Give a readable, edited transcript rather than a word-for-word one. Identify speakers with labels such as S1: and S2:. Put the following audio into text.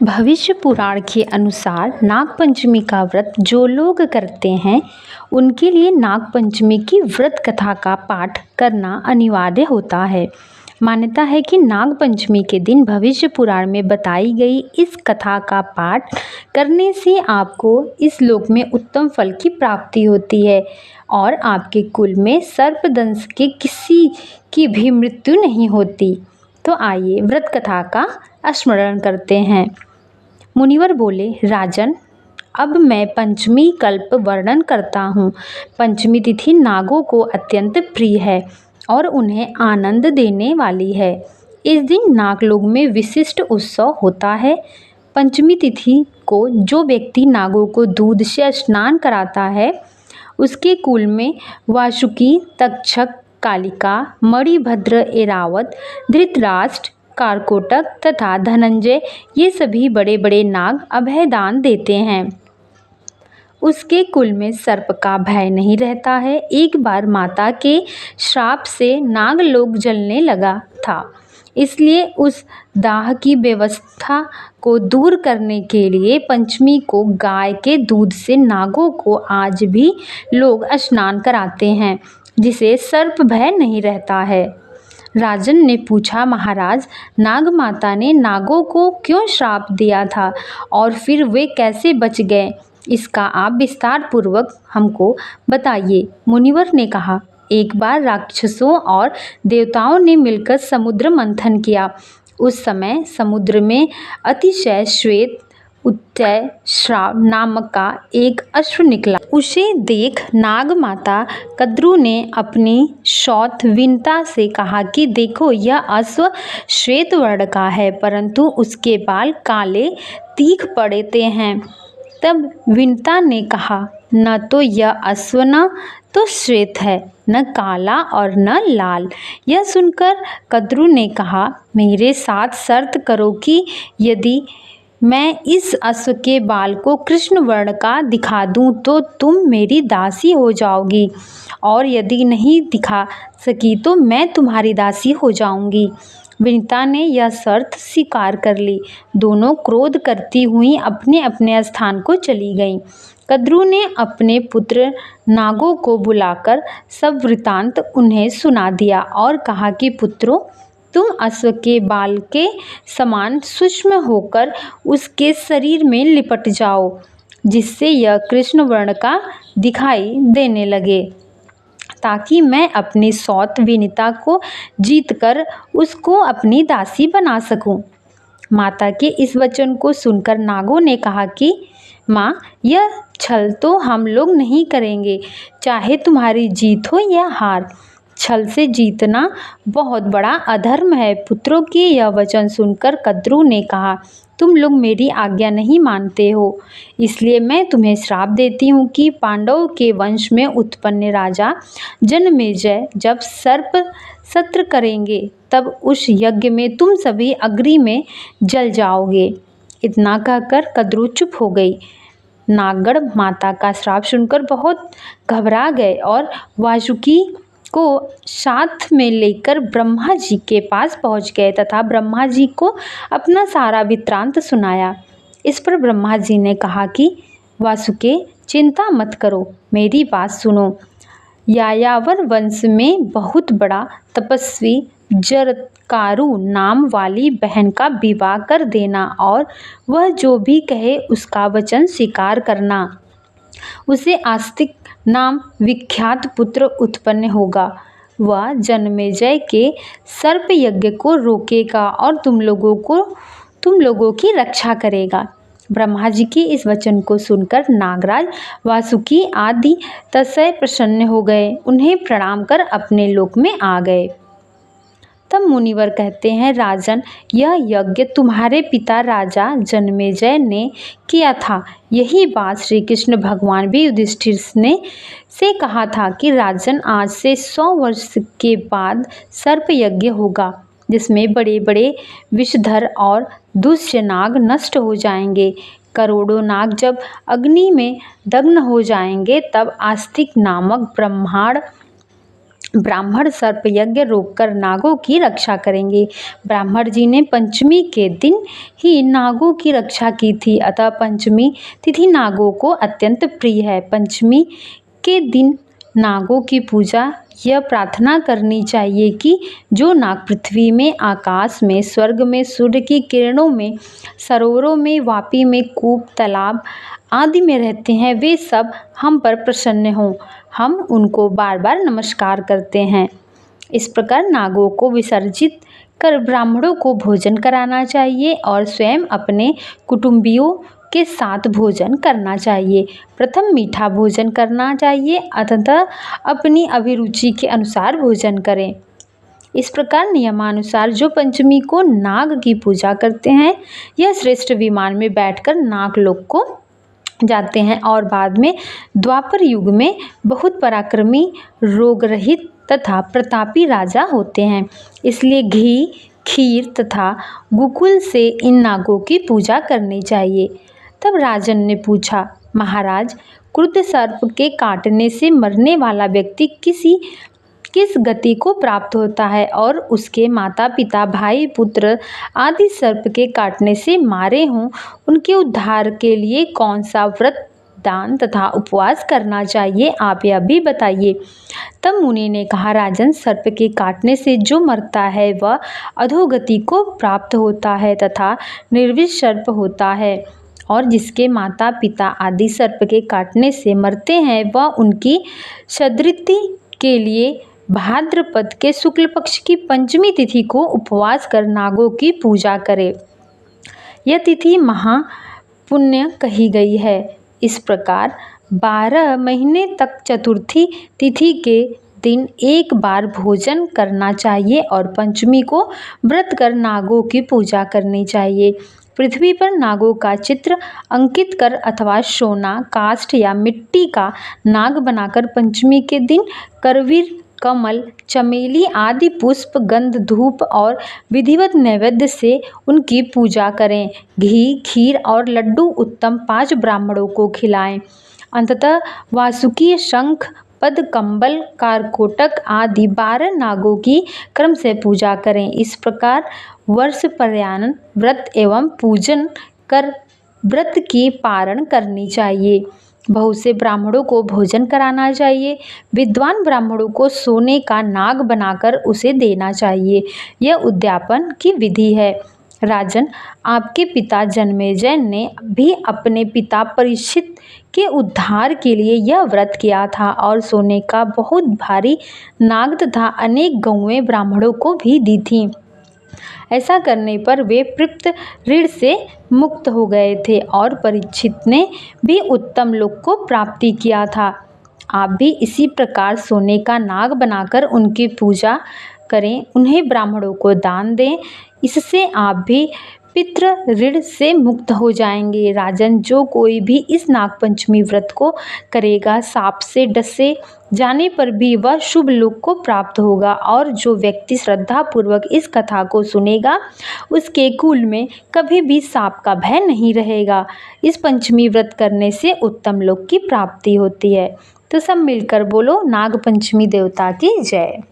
S1: भविष्य पुराण के अनुसार नागपंचमी का व्रत जो लोग करते हैं उनके लिए नागपंचमी की व्रत कथा का पाठ करना अनिवार्य होता है। मान्यता है कि नागपंचमी के दिन भविष्य पुराण में बताई गई इस कथा का पाठ करने से आपको इस लोक में उत्तम फल की प्राप्ति होती है और आपके कुल में सर्पदंश के किसी की भी मृत्यु नहीं होती। तो आइए व्रत कथा का स्मरण करते हैं। मुनिवर बोले, राजन, अब मैं पंचमी कल्प वर्णन करता हूँ। पंचमी तिथि नागों को अत्यंत प्रिय है और उन्हें आनंद देने वाली है। इस दिन नागलोक में विशिष्ट उत्सव होता है। पंचमी तिथि को जो व्यक्ति नागों को दूध से स्नान कराता है उसके कुल में वासुकी, तक्षक, कालिका, मणिभद्र, एरावत, धृतराष्ट्र, कारकोटक तथा धनंजय ये सभी बड़े बड़े नाग अभयदान देते हैं। उसके कुल में सर्प का भय नहीं रहता है। एक बार माता के श्राप से नागलोक जलने लगा था, इसलिए उस दाह की व्यवस्था को दूर करने के लिए पंचमी को गाय के दूध से नागों को आज भी लोग स्नान कराते हैं, जिसे सर्प भय नहीं रहता है। राजन ने पूछा, महाराज, नाग माता ने नागों को क्यों श्राप दिया था और फिर वे कैसे बच गए? इसका आप विस्तार पूर्वक हमको बताइए। मुनिवर ने कहा, एक बार राक्षसों और देवताओं ने मिलकर समुद्र मंथन किया। उस समय समुद्र में अतिशय श्वेत उत्तय श्राव नामक का एक अश्व निकला। उसे देख नाग माता कद्रू ने अपनी सौत विनता से कहा कि देखो, यह अश्व श्वेत वर्ण का है, परंतु उसके बाल काले तीख पड़ते हैं। तब विनता ने कहा, न तो यह अश्व न तो श्वेत है, न काला और न लाल। यह सुनकर कद्रू ने कहा, मेरे साथ शर्त करो कि यदि मैं इस अश्व के बाल को कृष्ण वर्ण का दिखा दूं तो तुम मेरी दासी हो जाओगी, और यदि नहीं दिखा सकी तो मैं तुम्हारी दासी हो जाऊंगी। विनीता ने यह शर्त स्वीकार कर ली। दोनों क्रोध करती हुई अपने अपने स्थान को चली गईं। कद्रू ने अपने पुत्र नागों को बुलाकर सब वृतांत उन्हें सुना दिया और कहा कि पुत्रों, तुम अश्व के बाल के समान सूक्ष्म होकर उसके शरीर में लिपट जाओ, जिससे यह कृष्ण वर्ण का दिखाई देने लगे, ताकि मैं अपनी सौत विनीता को जीतकर उसको अपनी दासी बना सकूं। माता के इस वचन को सुनकर नागों ने कहा कि माँ, यह छल तो हम लोग नहीं करेंगे, चाहे तुम्हारी जीत हो या हार। छल से जीतना बहुत बड़ा अधर्म है। पुत्रों के यह वचन सुनकर कद्रू ने कहा, तुम लोग मेरी आज्ञा नहीं मानते हो, इसलिए मैं तुम्हें श्राप देती हूँ कि पांडवों के वंश में उत्पन्न राजा जनमेजय जब सर्प सत्र करेंगे तब उस यज्ञ में तुम सभी अग्नि में जल जाओगे। इतना कहकर कद्रू चुप हो गई। नागगढ़ माता का श्राप सुनकर बहुत घबरा गए और वासुकी को साथ में लेकर ब्रह्मा जी के पास पहुंच गए तथा ब्रह्मा जी को अपना सारा वृत्तांत सुनाया। इस पर ब्रह्मा जी ने कहा कि वासुके, चिंता मत करो, मेरी बात सुनो। यायावर वंश में बहुत बड़ा तपस्वी जरत्कारु नाम वाली बहन का विवाह कर देना और वह जो भी कहे उसका वचन स्वीकार करना। उसे आस्तिक नाम विख्यात पुत्र उत्पन्न होगा। वह जनमेजय के सर्प यज्ञ को रोकेगा और तुम लोगों की रक्षा करेगा। ब्रह्मा जी के इस वचन को सुनकर नागराज वासुकी आदि तस्य प्रसन्न हो गए, उन्हें प्रणाम कर अपने लोक में आ गए। तब मुनिवर कहते हैं, राजन, यह यज्ञ तुम्हारे पिता राजा जनमेजय ने किया था। यही बात श्री कृष्ण भगवान भी युधिष्ठिर ने से कहा था कि राजन, आज से 100 वर्ष के बाद सर्प यज्ञ होगा, जिसमें बड़े बड़े विषधर और दुष्ट नाग नष्ट हो जाएंगे। करोड़ों नाग जब अग्नि में दग्न हो जाएंगे तब आस्तिक नामक ब्रह्मांड ब्राह्मण सर्प यज्ञ रोककर नागों की रक्षा करेंगे। ब्राह्मण जी ने पंचमी के दिन ही नागों की रक्षा की थी, अतः पंचमी तिथि नागों को अत्यंत प्रिय है। पंचमी के दिन नागों की पूजा यह प्रार्थना करनी चाहिए कि जो नाग पृथ्वी में, आकाश में, स्वर्ग में, सूर्य की किरणों में, सरोवरों में, वापी में, कूप, तालाब आदि में रहते हैं, वे सब हम पर प्रसन्न हों। हम उनको बार बार नमस्कार करते हैं। इस प्रकार नागों को विसर्जित कर ब्राह्मणों को भोजन कराना चाहिए और स्वयं अपने कुटुंबियों के साथ भोजन करना चाहिए। प्रथम मीठा भोजन करना चाहिए, अतः अपनी अभिरुचि के अनुसार भोजन करें। इस प्रकार नियमानुसार जो पंचमी को नाग की पूजा करते हैं, यह श्रेष्ठ विमान में बैठकर नागलोक को जाते हैं और बाद में द्वापर युग में बहुत पराक्रमी, रोग रहित तथा प्रतापी राजा होते हैं। इसलिए घी, खीर तथा गुकुल से इन नागों की पूजा करनी चाहिए। तब राजन ने पूछा, महाराज, क्रुद्ध सर्प के काटने से मरने वाला व्यक्ति किस गति को प्राप्त होता है और उसके माता पिता, भाई, पुत्र आदि सर्प के काटने से मारे हों, उनके उद्धार के लिए कौन सा व्रत, दान तथा उपवास करना चाहिए, आप यह भी बताइए। तब मुनि ने कहा, राजन, सर्प के काटने से जो मरता है वह अधोगति को प्राप्त होता है तथा निर्विष सर्प होता है, और जिसके माता पिता आदि सर्प के काटने से मरते हैं वह उनकी सद्गति के लिए भाद्रपद के शुक्ल पक्ष की पंचमी तिथि को उपवास कर नागों की पूजा करे। यह तिथि महापुण्य कही गई है। इस प्रकार 12 महीने तक चतुर्थी तिथि के दिन एक बार भोजन करना चाहिए और पंचमी को व्रत कर नागों की पूजा करनी चाहिए। पृथ्वी पर नागों का चित्र अंकित कर अथवा सोना, काष्ठ या मिट्टी का नाग बनाकर पंचमी के दिन करवीर, कमल, चमेली आदि पुष्प, गंध, धूप और विधिवत नैवेद्य से उनकी पूजा करें। घी, खीर और लड्डू उत्तम 5 ब्राह्मणों को खिलाएं। अंततः वासुकी, शंख, पद, कंबल, कारकोटक आदि 12 नागों की क्रम से पूजा करें। इस प्रकार वर्ष पर्यंत व्रत एवं पूजन कर व्रत की पारण करनी चाहिए। बहुत से ब्राह्मणों को भोजन कराना चाहिए। विद्वान ब्राह्मणों को सोने का नाग बनाकर उसे देना चाहिए। यह उद्यापन की विधि है। राजन, आपके पिता जन्मेजय ने भी अपने पिता परीक्षित के उद्धार के लिए यह व्रत किया था और सोने का बहुत भारी नाग तथा अनेक गौएं ब्राह्मणों को भी दी थीं। ऐसा करने पर वे तृप्त ऋण से मुक्त हो गए थे और परीक्षित ने भी उत्तम लोक को प्राप्ति किया था। आप भी इसी प्रकार सोने का नाग बनाकर उनकी पूजा करें, उन्हें ब्राह्मणों को दान दें। इससे आप भी पितृ ऋण से मुक्त हो जाएंगे। राजन, जो कोई भी इस नागपंचमी व्रत को करेगा, सांप से डसे जाने पर भी वह शुभ लोक को प्राप्त होगा, और जो व्यक्ति श्रद्धा पूर्वक इस कथा को सुनेगा उसके कुल में कभी भी सांप का भय नहीं रहेगा। इस पंचमी व्रत करने से उत्तम लोक की प्राप्ति होती है। तो सब मिलकर बोलो, नाग पंचमी देवता की जय।